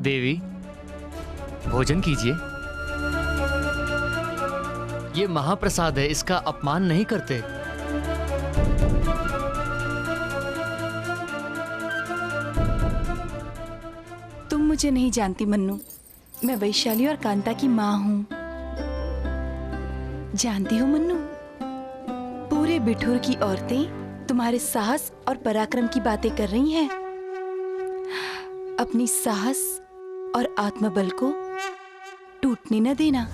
देवी, भोजन कीजिए। ये महाप्रसाद है, इसका अपमान नहीं करते। तुम मुझे नहीं जानती मन्नू, मैं वैशाली और कांता की माँ हूँ। जानती हो मन्नू, पूरे बिठूर की औरतें तुम्हारे साहस और पराक्रम की बातें कर रही हैं। अपनी साहस और आत्मबल को टूटने न देना।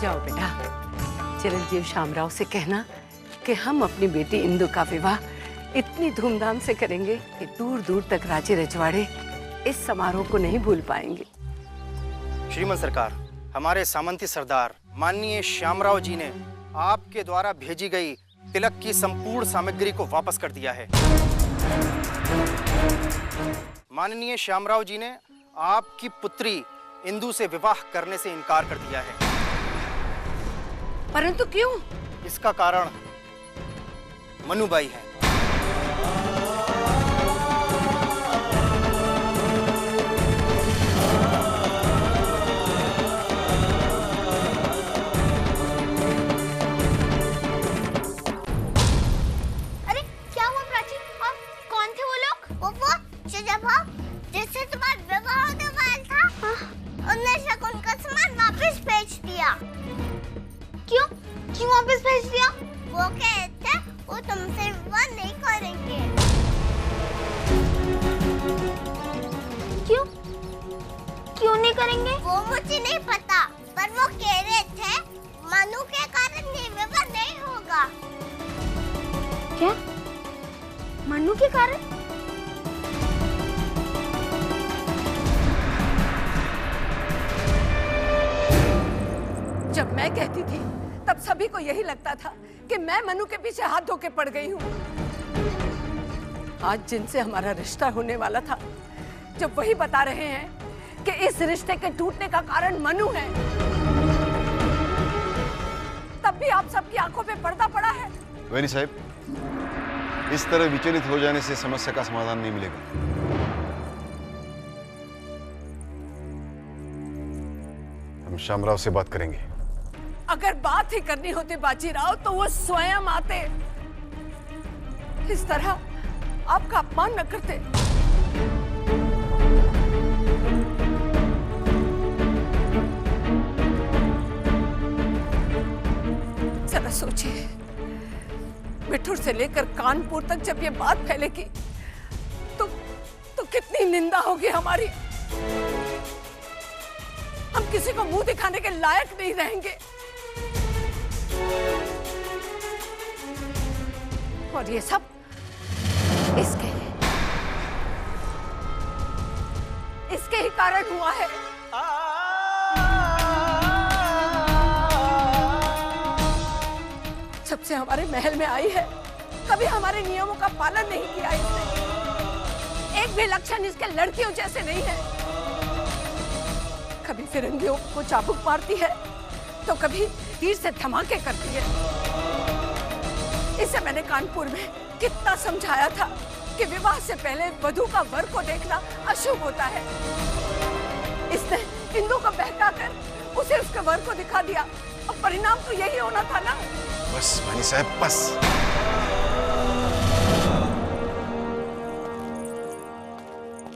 जाओ बेटा, चिरंजीव शामराव से कहना कि हम अपनी बेटी इंदु का विवाह इतनी धूमधाम से करेंगे कि दूर दूर तक राजे रजवाड़े इस समारोह को नहीं भूल पाएंगे। श्रीमंत सरकार, हमारे सामंती सरदार माननीय श्यामराव जी ने आपके द्वारा भेजी गई तिलक की संपूर्ण सामग्री को वापस कर दिया है। माननीय श्यामराव जी ने आपकी पुत्री इंदु से विवाह करने से इनकार कर दिया है। परंतु क्यों? इसका कारण मनुबाई है। क्यों वापस भेज दिया? वो कहते हैं वो तुमसे विवाह नहीं करेंगे। क्यों? क्यों नहीं करेंगे? वो मुझे नहीं पता, पर वो कह रहे थे मनु के कारण ये विवाह नहीं होगा। क्या? मनु के कारण? जब मैं कहती थी तब सभी को यही लगता था कि मैं मनु के पीछे हाथ धो के पड़ गई हूँ। आज जिनसे हमारा रिश्ता होने वाला था, जब वही बता रहे हैं कि इस रिश्ते के टूटने का कारण मनु है, तब भी आप सबकी आंखों पे पर्दा पड़ा है। वैनी साहब, इस तरह विचलित हो जाने से समस्या का समाधान नहीं मिलेगा। हम शामराव से बात करेंगे। अगर बात ही करनी होती बाजीराव तो वो स्वयं आते, इस तरह आपका अपमान न करते। जरा सोचिए, बिठूर से लेकर कानपुर तक जब ये बात फैलेगी तो कितनी निंदा होगी हमारी। हम किसी को मुंह दिखाने के लायक नहीं रहेंगे। और ये सब इसके ही कारण हुआ है। जब से हमारे महल में आई है, कभी हमारे नियमों का पालन नहीं किया इसने। एक भी लक्षण इसके लड़कियों जैसे नहीं है। कभी फिरंगियों को चाबुक मारती है तो कभी तीर से धमाके करती है। इसे मैंने कानपुर में कितना समझाया था कि विवाह से पहले वधू का वर को देखना अशुभ होता है। इसने इंदु को बहकाकर उसे उसके वर को दिखा दिया। अब परिणाम तो यही होना था ना। बस वानी साहब, बस।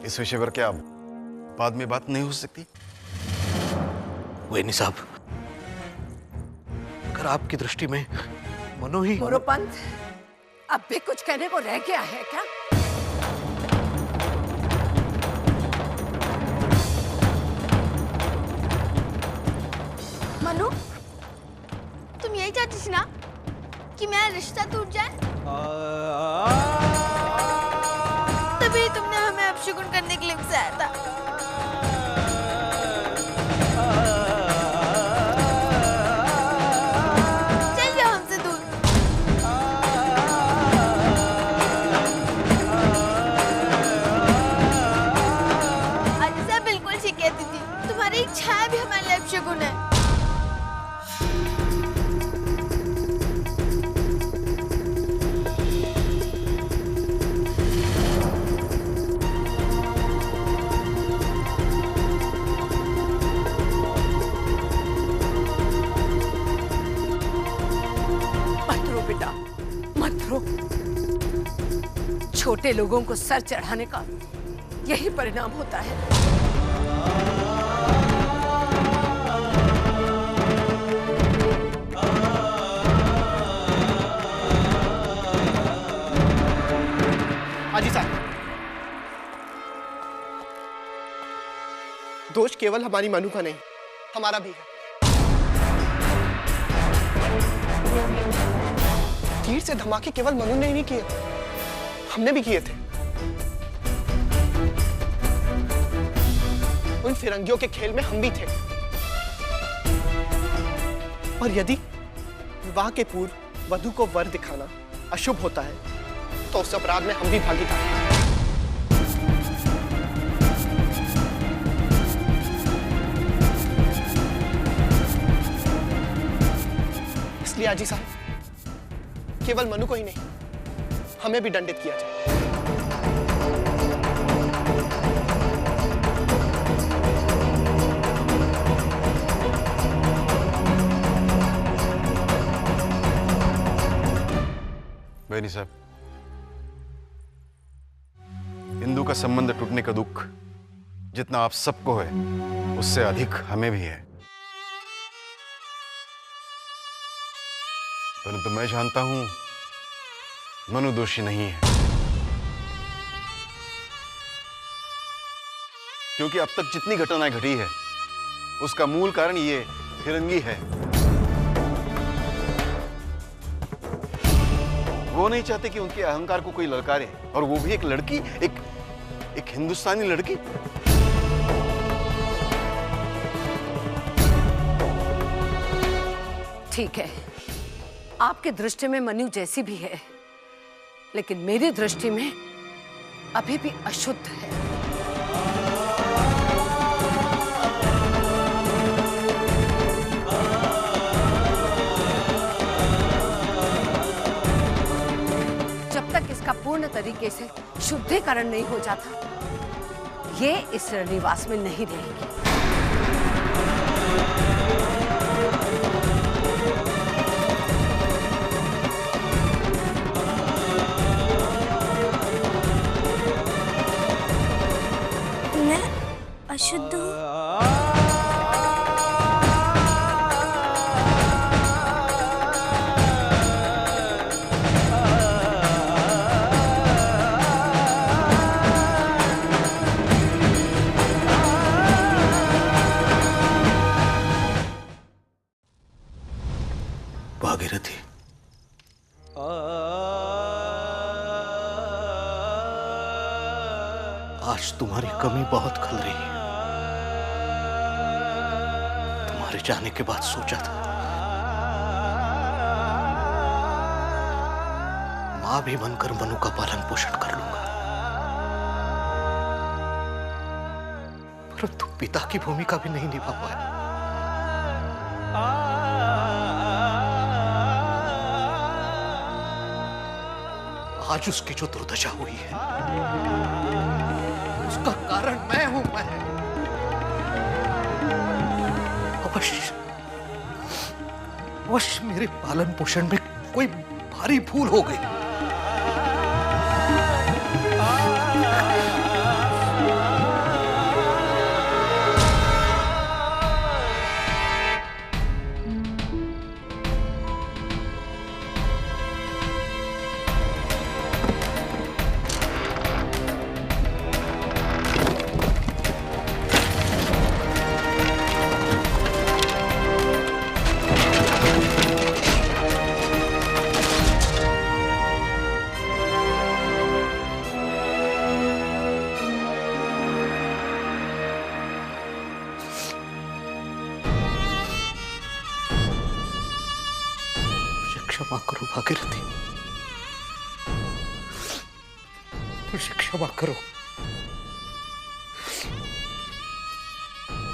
इस विषय पर क्या बाद में बात नहीं हो सकती? वैनी साहब, अगर आपकी दृष्टि में मनु ही मोरोपंत, अब भी कुछ कहने को रह गया है क्या? मनु, तुम यही चाहती थी ना कि मेरा रिश्ता टूट जाए? तभी तुमने हमें अपशगुन करने के लिए उकसाया था। छाया भी हमारे लिए अपशगुन है। छोटे लोगों को सर चढ़ाने का यही परिणाम होता है। हाजी साहब, दोष केवल हमारी मनु का नहीं, हमारा भी है। तीर से धमाके केवल मनु ने ही नहीं किए, हमने भी किए थे। उन फिरंगियों के खेल में हम भी थे। और यदि विवाह के पूर्व वधू को वर दिखाना अशुभ होता है, तो उस अपराध में हम भी भागीदार हैं। इसलिए आजी साहब, केवल मनु को ही नहीं, हमें भी दंडित किया जाए। बेनी साहब, हिंदू का संबंध टूटने का दुख जितना आप सबको है, उससे अधिक हमें भी है। परंतु मैं जानता हूं मनु दोषी नहीं है, क्योंकि अब तक जितनी घटनाएं घटी है उसका मूल कारण ये फिरंगी है। वो नहीं चाहते कि उनके अहंकार को कोई ललकारे, और वो भी एक लड़की, एक हिंदुस्तानी लड़की। ठीक है, आपकी दृष्टि में मनु जैसी भी है, लेकिन मेरी दृष्टि में अभी भी अशुद्ध है। जब तक इसका पूर्ण तरीके से शुद्धिकरण नहीं हो जाता, ये इस निवास में नहीं रहेगी। मैं अशुद्ध हूँ? भागीरथी, आज तुम्हारी कमी बहुत खल रही है। तुम्हारे जाने के बाद सोचा था मां भी बनकर मनु का पालन पोषण कर लूंगा, परंतु पिता की भूमिका भी नहीं निभा पाया। आज उसकी जो दुर्दशा हुई है, उसका कारण मैं हूं। मैं अवश्य मेरे पालन पोषण में कोई भारी भूल हो गई। क्षमा करो भागीरथी, मुझे क्षमा करो।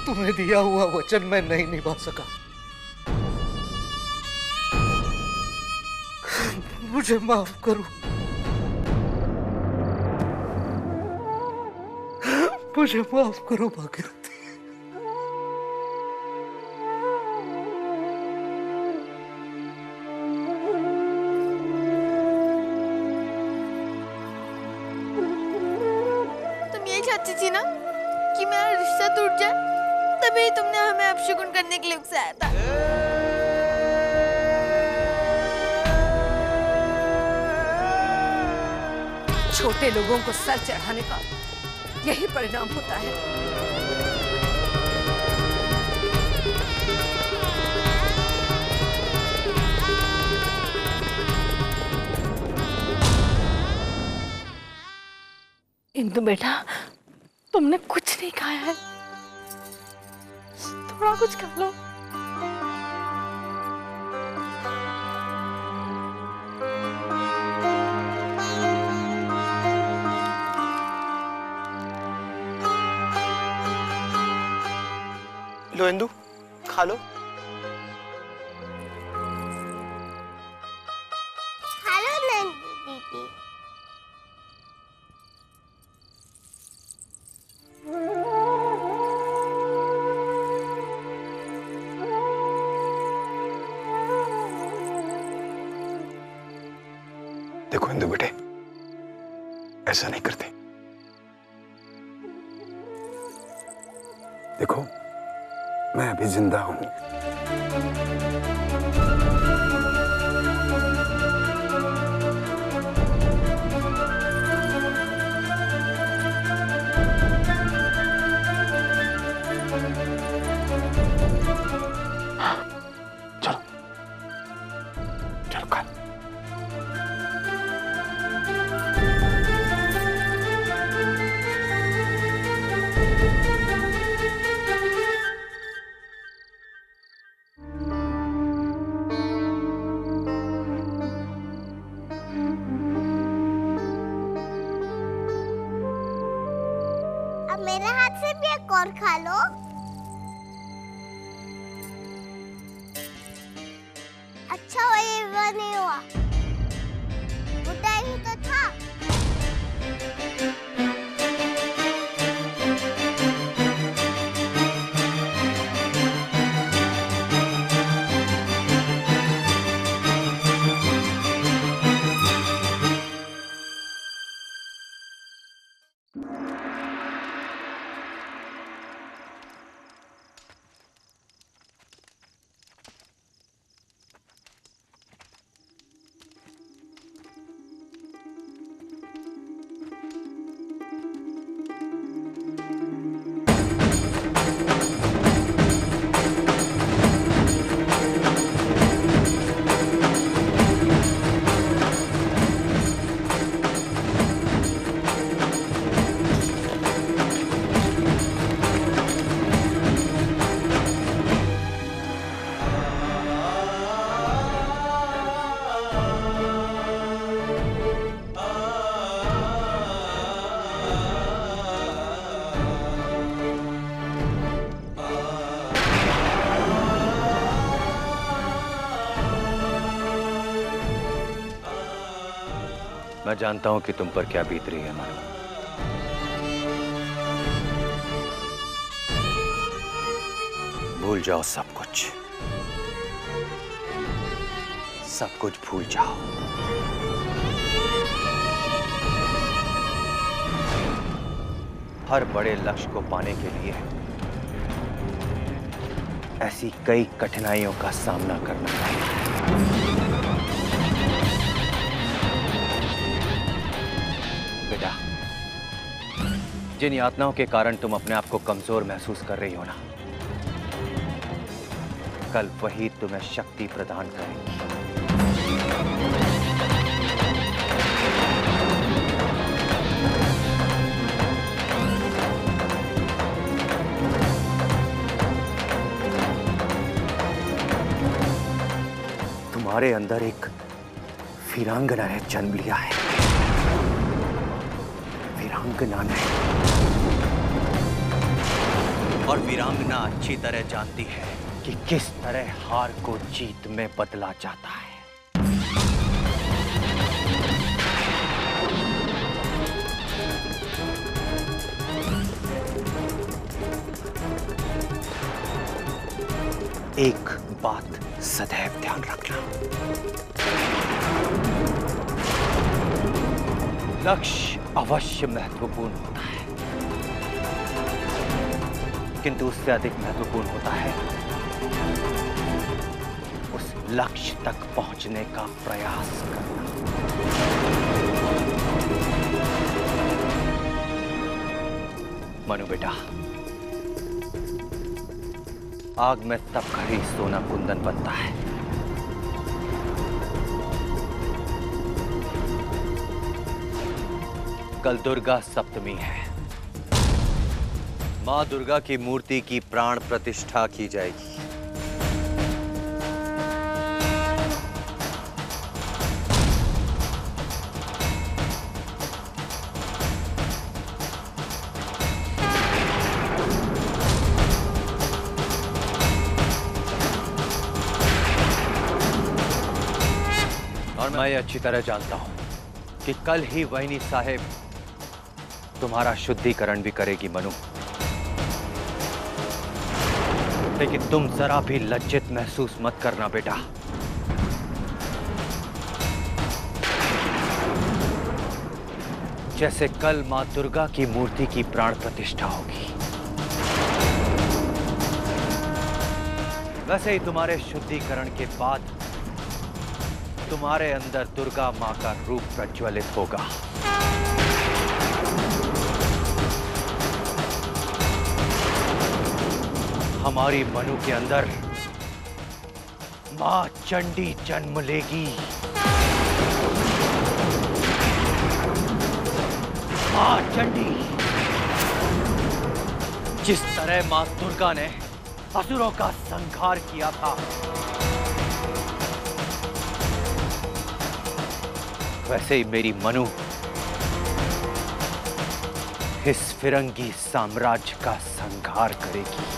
तुम्हें दिया हुआ वचन मैं नहीं निभा सका। मुझे माफ करो, मुझे माफ करो भागीरथी। थी ना कि मेरा रिश्ता टूट जाए, तभी तुमने हमें अपशगुन करने के लिए उकसाया था। छोटे लोगों को सर चढ़ाने का यही परिणाम होता है। इंदु बेटा, तुमने कुछ नहीं खाया है, थोड़ा कुछ खा लो। लो इंदु, खा लो। हेलो नंदू दीदी। देखो इंदु बेटे, ऐसा नहीं करते। देखो, मैं अभी जिंदा हूं। चलो चलो खा। अब मेरे हाथ से भी एक और खा लो। अच्छा हुआ ये विवाह नहीं हुआ, बुढ़ा ही तो था। मैं जानता हूं कि तुम पर क्या बीत रही है मानो। भूल जाओ सब कुछ, सब कुछ भूल जाओ। हर बड़े लक्ष्य को पाने के लिए ऐसी कई कठिनाइयों का सामना करना पड़ता है। बेटा, जिन यातनाओं के कारण तुम अपने आप को कमजोर महसूस कर रही हो ना, कल वही तुम्हें शक्ति प्रदान करेंगी। तुम्हारे अंदर एक वीरांगना ने जन्म लिया है। वीरांगना ने, और वीरांगना अच्छी तरह जानती है कि किस तरह हार को जीत में बदला जाता है। एक बात सदैव ध्यान रखना, लक्ष्य अवश्य महत्वपूर्ण होता है, किंतु उससे अधिक महत्वपूर्ण होता है उस लक्ष्य तक पहुंचने का प्रयास करना। मनु बेटा, आग में तब खड़ी सोना कुंदन बनता है। कल दुर्गा सप्तमी है। मां दुर्गा की मूर्ति की प्राण प्रतिष्ठा की जाएगी। और मैं अच्छी तरह जानता हूं कि कल ही वैनी साहेब तुम्हारा शुद्धिकरण भी करेगी मनु। लेकिन तुम जरा भी लज्जित महसूस मत करना बेटा। जैसे कल मां दुर्गा की मूर्ति की प्राण प्रतिष्ठा होगी, वैसे ही तुम्हारे शुद्धिकरण के बाद तुम्हारे अंदर दुर्गा मां का रूप प्रज्वलित होगा। हमारी मनु के अंदर मां चंडी जन्म लेगी। मां चंडी, जिस तरह मां दुर्गा ने असुरों का संहार किया था, वैसे ही मेरी मनु इस फिरंगी साम्राज्य का संहार करेगी।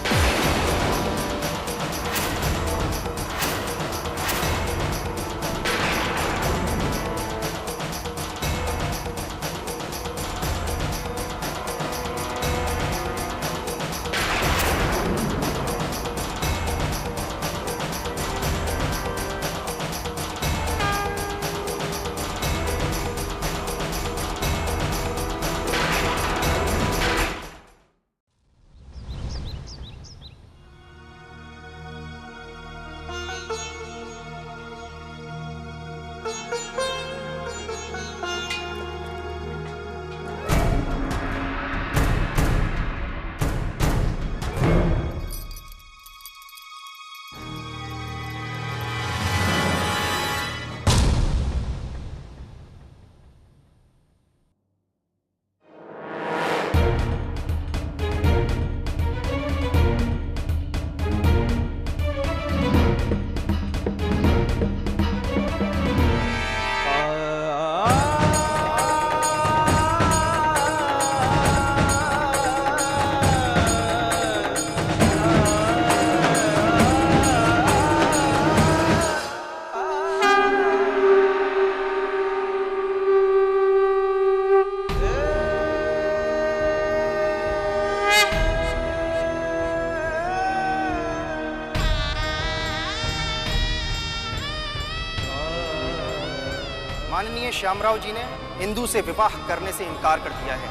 माननीय श्यामराव जी ने इंदु से विवाह करने से इनकार कर दिया है।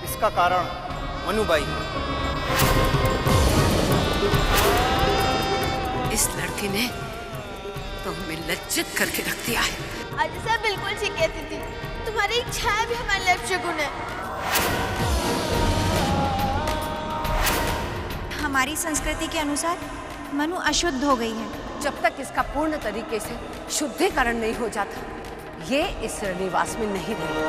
इसका कारण मनुबाई है। इस लड़की ने तो हमें लज्जित करके रख दिया है। आज सब बिल्कुल ठीक कहती थी, तुम्हारी इच्छा भी हमारे लिए अपशगुन है। हमारी संस्कृति के अनुसार मनु अशुद्ध हो गई है। जब तक इसका पूर्ण तरीके से शुद्धिकरण नहीं हो जाता, ये इस निवास में नहीं रहेगी।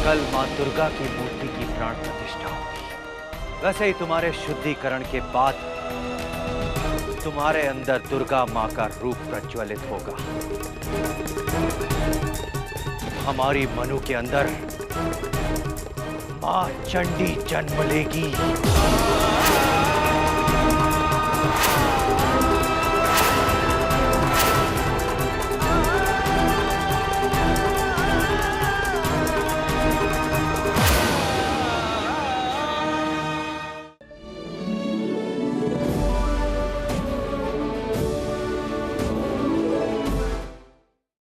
कल मां दुर्गा की मूर्ति की प्राण प्रतिष्ठा होगी, वैसे ही तुम्हारे शुद्धिकरण के बाद तुम्हारे अंदर दुर्गा मां का रूप प्रज्वलित होगा। हमारी मनु के अंदर मां चंडी जन्म लेगी।